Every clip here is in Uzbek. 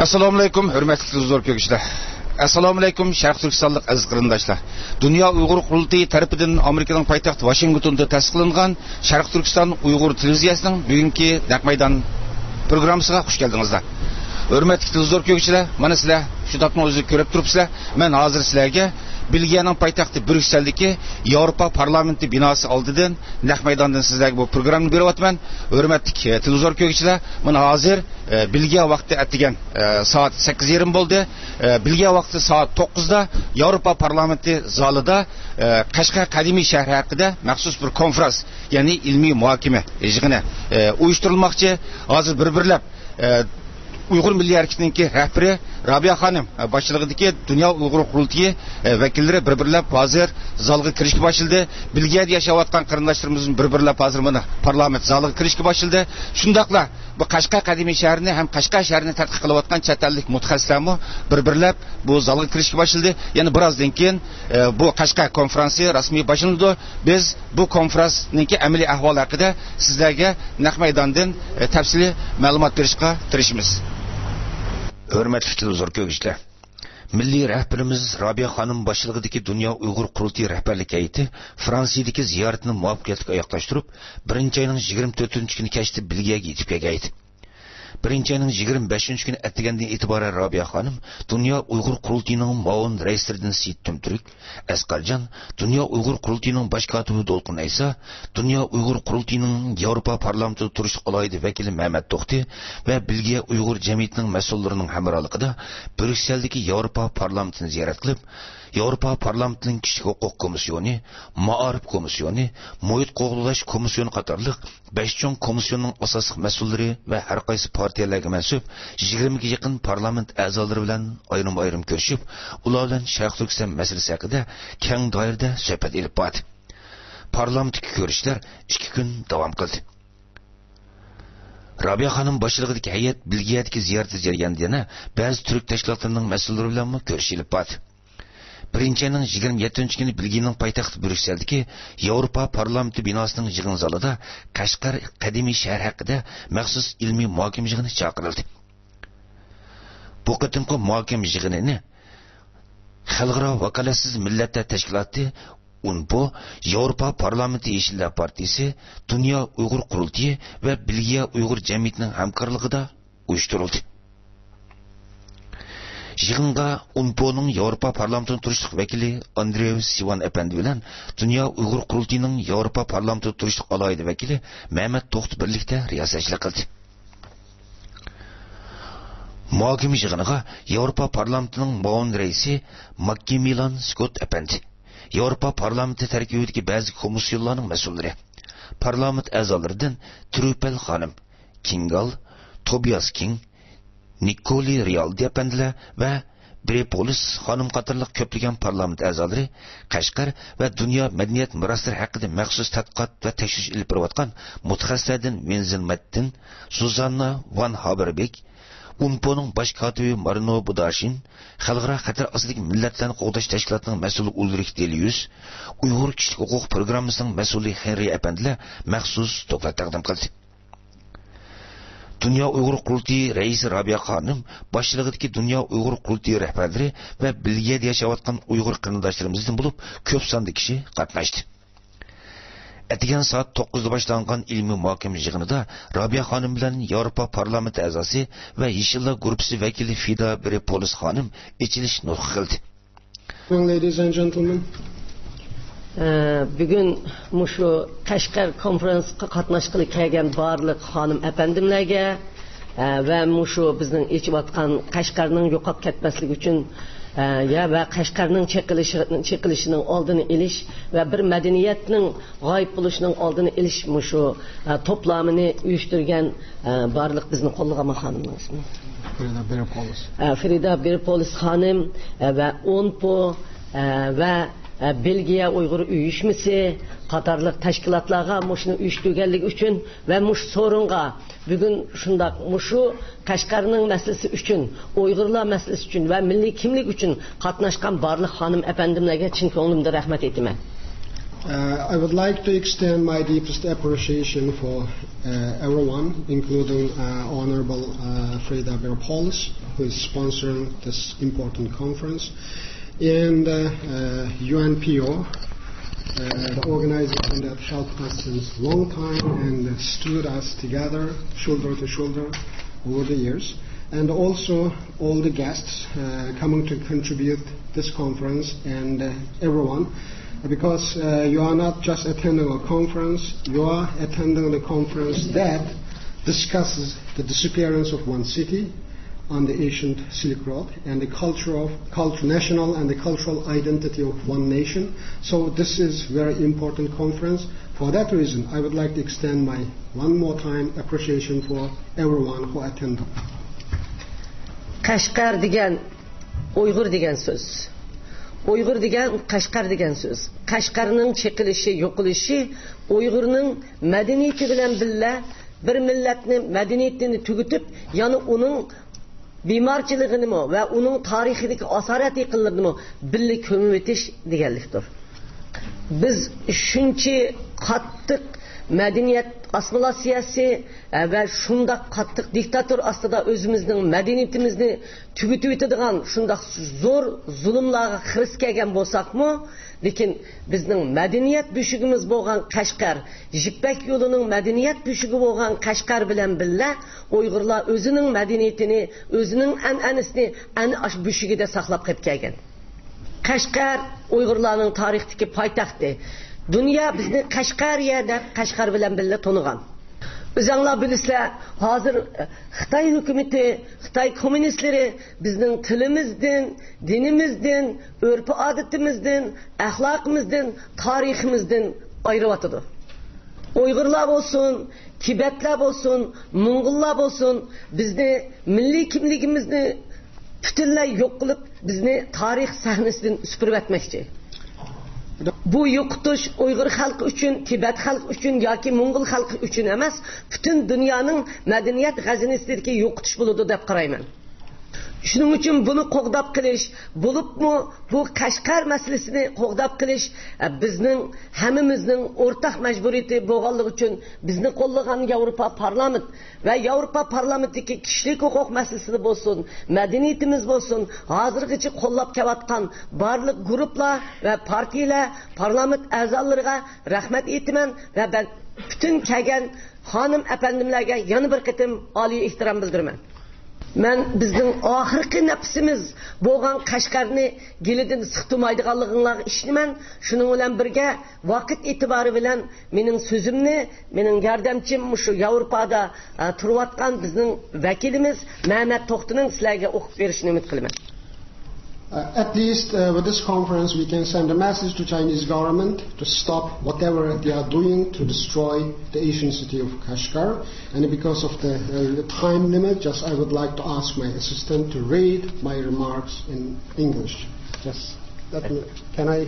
Assalomu alaykum, hurmatli huzur ko'ruvchilar. Assalomu alaykum, Sharq Turkistonlik aziz qarindoshlar. Dunyo Uyg'ur qurultiyi tarafidan Amerikaning poytaxti Washingtonda tasdiqlangan Sharq Turkiston Uyg'ur televiziyasining bugungi naq maydon programmasiga xush keldingizlar. Hurmatli huzur ko'ruvchilar, mana sizlar shu topni o'zingiz ko'rib turibsizlar. Men hozir sizlarga Belgiyaning poytaxti Brükseldagi Yevropa parlamenti binosi oldidan naq maydondan sizlarga bu programmani beryapman. Hurmatli televizor ko'ruvchilar, mana hozir Belgiya vaqti atigan soat 8:30 bo'ldi. Belgiya vaqti soat 9da Yevropa parlamenti zalida Qashqar qadimiy shahri haqida maxsus bir konferans, ya'ni ilmiy muhokama yig'ini uyushtirilmoqchi. Hozir bir-birlab Uyghur Milliy Hareketi'ninki rəhbəri Rabia Xanım başçılığındakı Dünya Uyghur Qurultiyi vəkilləri bir-birlab hazır zalga kirishga başladı. Belgiyada yaşayotgan qarindoshlarımızın bir-birlab hazır mana parlament zalga kirishga başladı. Shundaqla bu Qashqar qadimiy shahrini ham Qashqar shahrini tadqiq qilayotgan chet ellik mutaxassislarmi bir-birlab bu zalga kirishga başladı. Yani birozdan keyin bu Qashqar konferansi rasmiy boshlanadi. Biz bu konferansninki amaliy ahvoli haqida sizlarga naq maydondan tafsili ma'lumot berishga tirishamiz. Hürmetli televizor ko'ruvchilar, milliy rahbarimiz Rabia Xanım boshchiligidagi Dunyo Uyg'ur qurultiyi rahbarlik heyeti Fransiyadagi ziyoratini muvaffaqiyatli oyoqlashtirib, 1-oyning 24-kuni kechda Belgiyaga yetib kelgan. 1-oyning 25-kuni atgandan e'tiboran Rabia Xanım Dunyo Uyg'ur qurultiyining muavin raisligidan Seyit Tumturik, Asqarjon, Dunyo Uyg'ur qurultiyining bosh kotibi Dolqin Aysa, Dunyo Uyg'ur qurultiyining Yevropa parlamentida turish alohida vakili Mehmet To'xti va Belgiya Uyg'ur jamiyatining mas'ullarining hamrohligida Brükseldagi Yevropa parlamentini ziyorat qilib, Yevropa parlamentining kishilik huquq komissiyoni, Ma'arif komissiyoni, muhit qo'g'lash komissiyoni qatorliq 5 chong komissiyonning asosiy mas'ullari va har qaysi partiyalarga mansub 20 ga yaqin parlament a'zolari bilan ayrim-ayrim ko'rishib, ular bilan Sharq Turkiston masalasi haqida keng doirada suhbat olib bordi. Parlamentdagi ko'rishlar 2 kun davom qildi. Rabia Xanım boshchiligidagi hay'at Belgiyadagi ziyoratda jarayonida ba'zi turk tashkilotlarining mas'ullari bilan ko'rishilib bordi. 1-oyning 27-kuni Belgiyaning poytaxti Brükseldagi Yevropa parlamenti binosining yig'in zalida Qashqar qadimiy shahar haqida maxsus ilmiy muhokama yig'ini chaqirildi. Bu qatimqi muhokama yig'inini Xalqaro vakolatsiz millatlar tashkiloti UNPO, Yevropa parlamenti Yeşiller partiyasi, Dunyo Uyg'ur qurultiyi va Belgiya Uyg'ur jamiyatining hamkorligida uyushtirildi. Yig'inga UNPO'ning Yevropa parlamentini turishliq vakili Andrey Sivan efendi bilan Dunyo Uyg'ur qurultiyining Yevropa parlamentini turishliq alohida vakili Mehmet To'xti birlikda riyosatchilik qildi. Muhokama yig'iniga Yevropa parlamentining muavin raisi Maximilian Scott efendi, Yevropa parlamenti tarkibidagi ba'zi komissiyonlarning mas'ullari, parlament a'zolaridan Trupel Xanım, Kingal, Tobias King, Nikoli Real dependiler ve Brepolis Xanım qatorliq ko'plagan parlament a'zolari Qashqar va dunyo madaniyat meroslari haqida maxsus tadqiqot va tekshirish olib borayotgan mutaxassislardan Wenzel Mattin, Suzanna Van Haberbeck, UNPO'ning bosh kotibi Marino Budashin, Xalqaro xatar ostidagi millatlarni qo'g'dash tashkilotining mas'uli Ulrich Delius, Uyg'ur kishilik huquq programmasining mas'uli Henry Ependiler maxsus doklad taqdim qildi. Dunyo Uyg'ur qurultiyi raisi Rabia Xanım boshchiligidagi Dunyo Uyg'ur qurultiyi rahbarlari va Belgiyada yashayotgan Uyg'ur qarindoshlarimizdan bo'lib ko'p sonda kishi qatnashdi. Atigan soat 9da boshlangan ilmiy muhokama yig'inida Rabia Xanım bilan Yevropa parlamenti a'zosi va Yeşiller guruhi vakili Fida Brepolis Xanım ichilish nutq qildi. Ladies and gentlemen, bugün muşu Qashqar konferansga qatnashqili kelgan barliq xonim efendimlarga va muşu bizning echiyotgan Qashqarning yo'qolib ketmasligi uchun va Qashqarning cheqilishining oldini olish va bir madaniyatning g'oyib bo'lishining oldini olish muşu to'plamini uyushtirgan barliq bizni qo'llagan xonimimiz. Frida Brepolis xonim va UNPO va Belgiya Uyg'ur uyushmasi qatorliq tashkilotlarga mushuni uyushtirganligi uchun va mush sorunga bugun shundoq mushu Qashqarning masalasi uchun, Uyg'urlar masalasi uchun va milliy kimlik uchun qatnashgan barliq xonim efendimlarga chin ko'nglimdan rahmat aytaman. I would like to extend my deepest appreciation for everyone, including Honorable Frida Brepolis, who is sponsoring this important conference, and UNPO, the organization that helped us since a long time and stood us together, shoulder to shoulder, over the years, and also all the guests coming to contribute this conference, and everyone, because you are not just attending a conference, you are attending the conference that discusses the disappearance of one city on the ancient Silk Road and the national and the cultural identity of one nation. So this is very important conference. For that reason, I would like to extend my one more time appreciation for everyone who attended. Qashqar degan Uyg'ur degan so'z. Uyg'ur degan Qashqar degan so'z. Qashqarning cheqilishi, yo'qilishi Uyg'urning madaniyati bilan billa bir millatning madaniyatini tugutib, ya'ni uning bemorchiligini va uning tarixidagi asorat yaqinlarini billa ko'mib o'tish deganlikdir. Biz shuncha qattiq madaniyat assimilyatsiyasi va shunday qattiq diktator ostida o'zimizning madaniyatimizni tugutib o'tadigan shunday zo'r zulmlarga xiris kelgan bo'lsakmi, lekin bizning madaniyat beshigimiz bo'lgan Qashqar, Jippak yo'lining madaniyat beshigi bo'lgan Qashqar bilan billa Uyg'urlar o'zining madaniyatini, o'zining an'anasini ana shu beshigida saqlab qolib kelgan. Qashqar Uyg'urlarning tarixdagi poytaxti. Dünya bizni Qashqariya deb Qashqar bilan billa tonigan. O'zinglar bilasizlar, hozir Xitoy hukumatı, Xitoy kommunistlari bizning tilimizdan, dinimizdan, urf-odatimizdan, axloqimizdan, tariximizdan ayirib Uyg'urlar bo'lsin, Tibetlar bo'lsin, Mo'ng'ullar bo'lsin, bizni milliy kimligimizni butunlay yo'q qilib, bizni tarix sahnasidan supurib etmoqchi. Bu yo'qotish Uyg'ur xalqi uchun, Tibet xalqi uchun yoki Mo'ng'ul xalqi uchun emas, butun dunyoning madaniyat g'azinasidagi yo'qotish bo'ladi deb qarayman. Shuning uchun buni qo'g'dab qilish, bo'libmi bu Qashqar masalasini qo'g'dab qilish bizning hammamizning o'rtaq majburiyati bo'lganligi uchun bizni qo'llagan Yevropa parlament va Yevropa parlamentidagi kishilik huquq masalasida bo'lsin, madaniyatimiz bo'lsin, hozirgacha qo'llab kelayotgan barliq guruhlar va partiyalar, parlament a'zolariga rahmat aytaman va ben bütün kelgan xonim apandimlarga yana bir qatim oliy ehtirom bildiraman. Men bizning oxirgi nafsimiz bo'lgan Qashqarni gelidan siqtirmaydiganliginglarga ishonaman. Shuning bilan birga vaqt e'tibori bilan mening so'zimni, mening yordamchim shu Yevropada turayotgan bizning vakilimiz Mehmet To'xtining sizlarga o'qib berishini umid qilaman. At least with this conference we can send a message to Chinese government to stop whatever they are doing to destroy the ancient city of Kashgar. And because of the time limit, just I would like to ask my assistant to read my remarks in English. Just can I?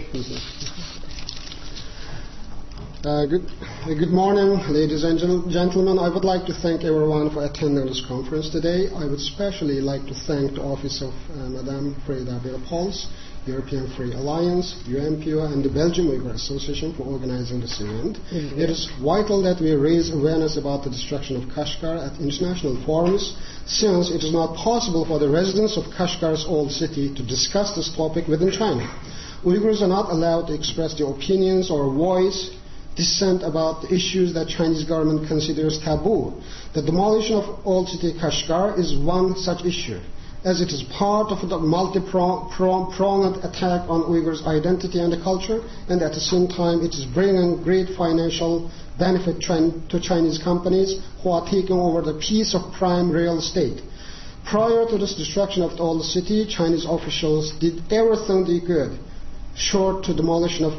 Good morning, ladies and gentlemen. I would like to thank everyone for attending this conference today. I would especially like to thank the office of Madame Freda Beer-Pauls, European Free Alliance, UNPO, and the Belgium Uyghur Association for organizing this event. Mm-hmm. It is vital that we raise awareness about the destruction of Kashgar at international forums, since it is not possible for the residents of Kashgar's old city to discuss this topic within China. Uyghurs are not allowed to express their opinions or voice dissent about the issues that Chinese government considers taboo. The demolition of old city Kashgar is one such issue, as it is part of the multi-pronged attack on Uyghurs' identity and culture, and at the same time it is bringing great financial benefit to Chinese companies who are taking over the piece of prime real estate. Prior to this destruction of the old city, Chinese officials did everything they could short to demolition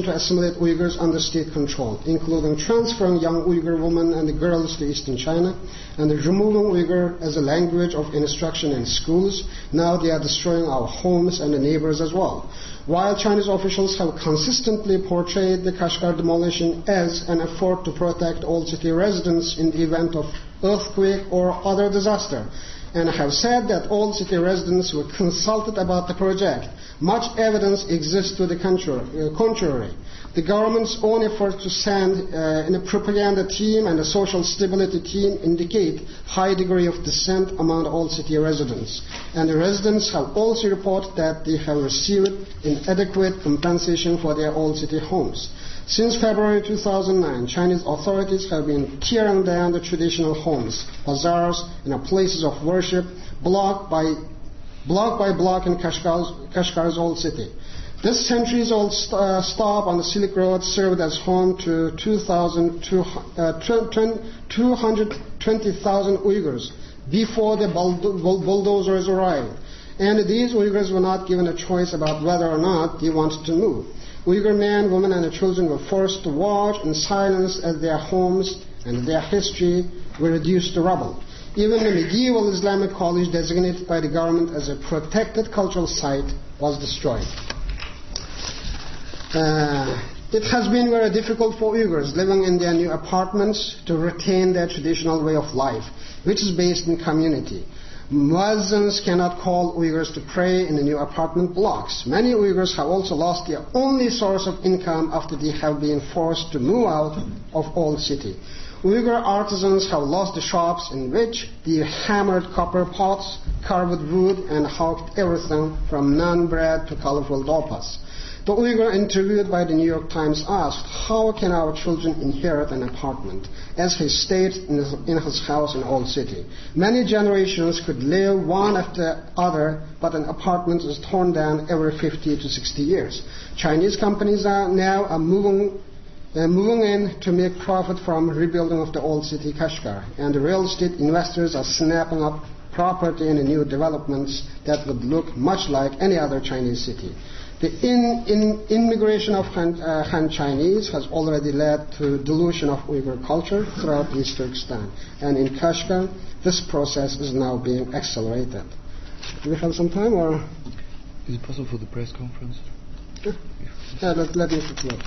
to assimilate Uyghurs under state control, including transferring young Uyghur women and girls to Eastern China and removing Uyghur as a language of instruction in schools. Now they are destroying our homes and the neighbors as well. While Chinese officials have consistently portrayed the Kashgar demolition as an effort to protect old city residents in the event of earthquake or other disaster, and have said that all city residents were consulted about the project. Much evidence exists to the contrary. The government's own efforts to send in a propaganda team and a social stability team indicate high degree of dissent among all city residents. And the residents have also reported that they have received inadequate compensation for their old city homes. Since February 2009, Chinese authorities have been tearing down the traditional homes, bazaars, and places of worship, block by block in Kashgar's old city. This centuries-old stop on the Silk Road served as home to 220,000 Uyghurs before the bulldozers arrived. And these Uyghurs were not given a choice about whether or not they wanted to move. Uyghur men, women, and children were forced to watch in silence as their homes and their history were reduced to rubble. Even the medieval Islamic college designated by the government as a protected cultural site was destroyed. It has been very difficult for Uyghurs living in their new apartments to retain their traditional way of life, which is based in community. Muezzins cannot call Uyghurs to pray in the new apartment blocks. Many Uyghurs have also lost their only source of income after they have been forced to move out of old city. Uyghur artisans have lost the shops in which they hammered copper pots, carved wood, and hawked everything from naan bread to colorful dopas. The Uyghur interviewed by the New York Times asked, how can our children inherit an apartment, as he stayed in his house in Old City? Many generations could live one after the other, but an apartment is torn down every 50 to 60 years. Chinese companies are now moving in to make profit from rebuilding of the Old City Kashgar, and the real estate investors are snapping up property in the new developments that would look much like any other Chinese city. The immigration of Han Chinese has already led to dilution of Uyghur culture throughout East Turkestan. And in Kashgar, this process is now being accelerated. Do we have some time, or? Is it possible for the press conference? Sure. Yeah, let me look.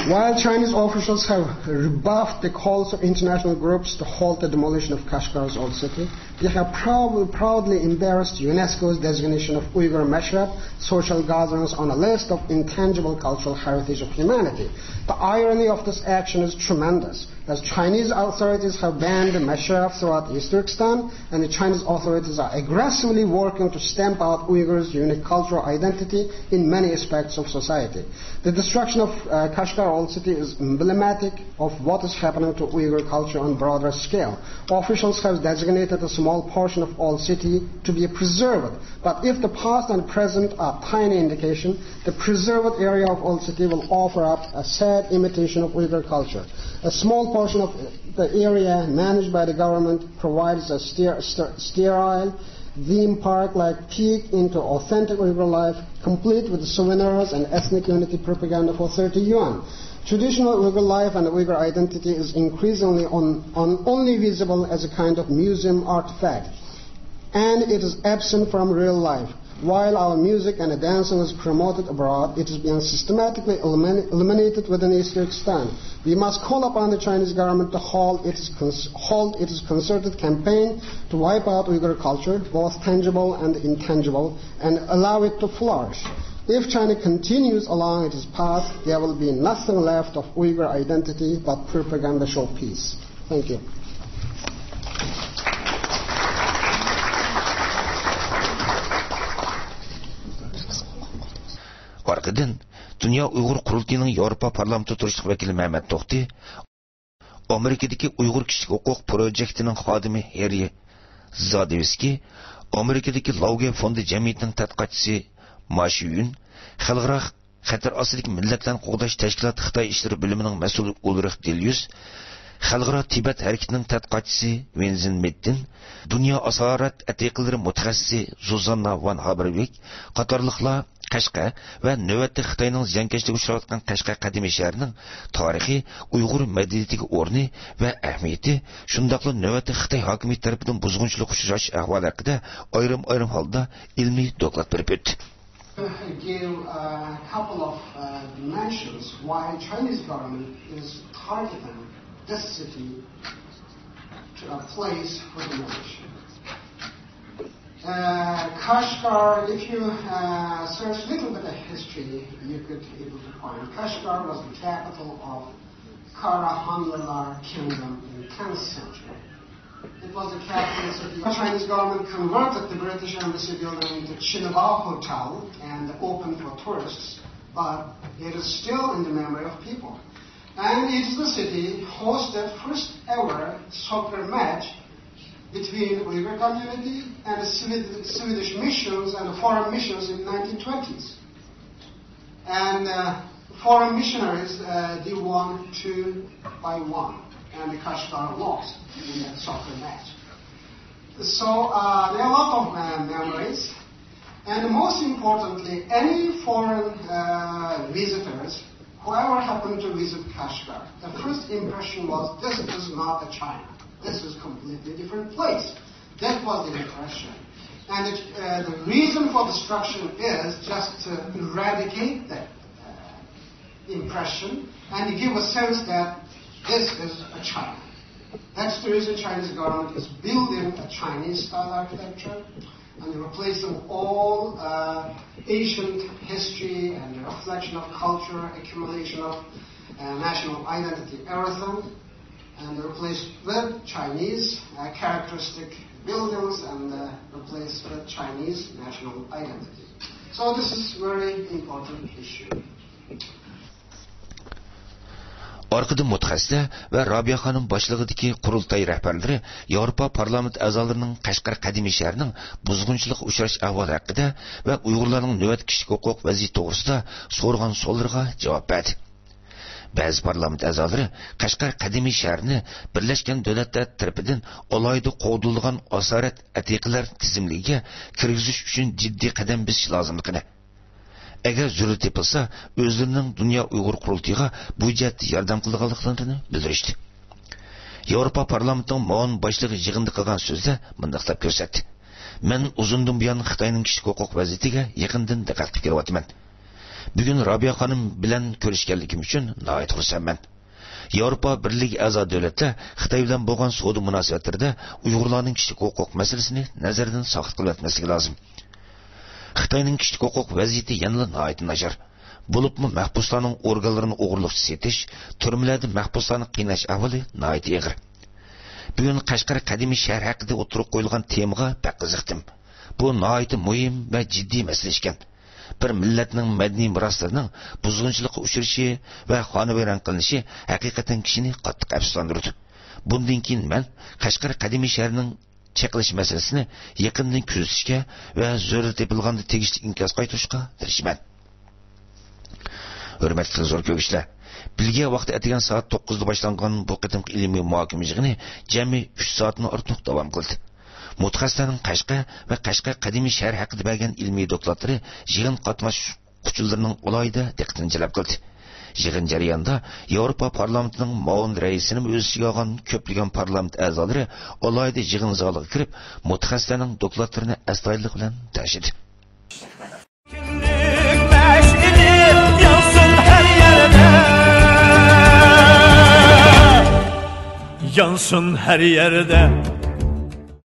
While Chinese officials have rebuffed the calls of international groups to halt the demolition of Kashgar's old city, they have proudly embarrassed UNESCO's designation of Uyghur Meshrab social gatherings on a list of intangible cultural heritage of humanity. The irony of this action is tremendous, as Chinese authorities have banned the Meshrab throughout East Turkestan, and the Chinese authorities are aggressively working to stamp out Uyghurs' unique cultural identity in many aspects of society. The destruction of Kashgar Old City is emblematic of what is happening to Uyghur culture on a broader scale. Officials have designated a small portion of Old City to be preserved, but if the past and present are tiny indication, the preserved area of Old City will offer up a sad imitation of Uyghur culture. A small portion of the area managed by the government provides a sterile theme park-like peek into authentic Uyghur life, complete with souvenirs and ethnic unity propaganda for 30 yuan. Traditional Uyghur life and Uyghur identity is increasingly only visible as a kind of museum artifact, and it is absent from real life. While our music and dancing is promoted abroad, it is being systematically eliminated within East Turkestan. We must call upon the Chinese government to halt its concerted campaign to wipe out Uyghur culture, both tangible and intangible, and allow it to flourish. If China continues along its path, there will be nothing left of Uyghur identity but propaganda showpiece. Thank you. Arkadan Dünya Uyghur Qurultayının Avropa Parlamenti turishliq vakili Mehmet To'xti, Amerikadagi Uyghur kishilik huquq projektining xodimi Harry Zadevskiy, Amerikadagi Lauge fondi jamiyatining tadqiqotchisi Ma Shiyun, xalqaro xatar ostidagi millatlarni qo'g'dash tashkiloti Xitoy ishlari bo'limining mas'uli Ulrich Delius, xalqaro Tibet harakatining tadqiqotchisi Wenzin Mettin, dunyo asorat atiqlari mutaxassisi Zuzanna van Habervik qatorliqlar Qashqa va navbatda Xitoyning ziyonkashligiga uchrayotgan Qashqa qadimiy shahrining tarixiy Uyg'ur madaniyatiga o'rni va ahamiyati, shundaqla navbatda Xitoy hokimiyati tomonidan buzg'unchilik uchrash ahvoli haqida ayrim holda ilmiy doklad berib o'tdi. Give a couple of dimensions why Chinese government is targeting this city to place for demolition. Kashgar, if you search a little bit of history, you could be able to find Kashgar was the capital of Karahanlılar Kingdom in the 10th century. It was the capital city. The Chinese government converted the British embassy building into Chinabao Hotel and opened for tourists, but it is still in the memory of people. And it is the city hosted first ever soccer match between the Uyghur community and the Swedish missions and the foreign missions in the 1920s. And foreign missionaries, they won 2-1, and the Kashgar lost in that soccer match. So there are a lot of memories, and most importantly, any foreign visitors, whoever happened to visit Kashgar, the first impression was, this is not a China. This is a completely different place. That was the impression. And the reason for destruction is just to eradicate that impression and to give a sense that this is a China. That's the reason Chinese government is building a Chinese-style architecture and replacing all ancient history and the reflection of culture, accumulation of national identity, everything, and replace with Chinese characteristic buildings and replace with Chinese national identity. So this is a very important issue. Orqada mutaxassislar va Robiya xonim boshlig'idagi qurultay rahbarlari Yevropa parlament a'zolarining Qashqar qadimiy shahrining buzg'unchilikqa uchrash ahvoli haqida va Uyg'urlarning navbat kishilik huquq vaziyati to'g'risida so'rgan savollarga javob berdi. Ba'zi parlament a'zolari Qashqar qadimiy shahrini Birlashgan Davlatlar tarafidan alohida qo'dilgan asorat atiqalar tizimligiga kirgizish uchun jiddiy qadam bosish lozimligini, agar zarur topilsa o'zlarining dunyo Uyg'ur qurultiyiga bu jihatda yordam qilganliklarini bildirishdi. Yevropa parlamentining muavin boshlig'i yig'inda qilgan so'zda bunday deb ko'rsatdi. Men uzundan buyon Xitoyning kishilik huquq vaziyatiga yaqindan diqqat qilyapman. Bugun Robiya xonim bilan ko'rishganligim uchun nihoyat xursandman. Yevropa Birligi a'zo davlatlar Xitoy bilan bo'lgan savdo munosabatlarida Uyg'urlarning kishilik huquq masalasini nazardan soqit qilib o'tmasligi lozim. Xitoyning kishilik huquq vaziyati yanada nihoyat nachar. Bo'libmi mahbuslarning organlarini o'g'irlikcha setish, turmalarda mahbuslarni qiynash ahvoli nihoyat og'ir. Bugun Qashqar qadimiy shahar haqida o'tirib qo'yilgan temaga paq qiziqdim. Bu nihoyat muhim va jiddiy masala ekan. Bir millatning madaniy meroslarining buzg'unchilikqa uchrashi va xonavayron qilinishi haqiqatan kishini qattiq afsuslantirdi. Bundan keyin men Qashqar qadimiy shahrining cheqilish masalasini yaqindan kuzatishga va zarur topilganda tegishli inkas qaytarishga tirishaman. Hurmatli zo'r ko'rishlar, bilga vaqti atigan soat 9 da boshlangan bu qitimki ilmiy muhokama yig'ini jami 3 soatni ortiq davom qildi. Mutaxassislarning Qashqa va Qashqar qadimiy shahar haqida bergan ilmiy dokladlari yig'in qatnashchilarining alohida diqqatini jalb qildi. Yig'in jarayonida Yevropa parlamentining muavin raisini o'z ichiga olgan ko'plagan parlament a'zolari alohida yig'in zaliga kirib, mutaxassislarning dokladlarini astoydillik bilan tashidi. Yansın her yerde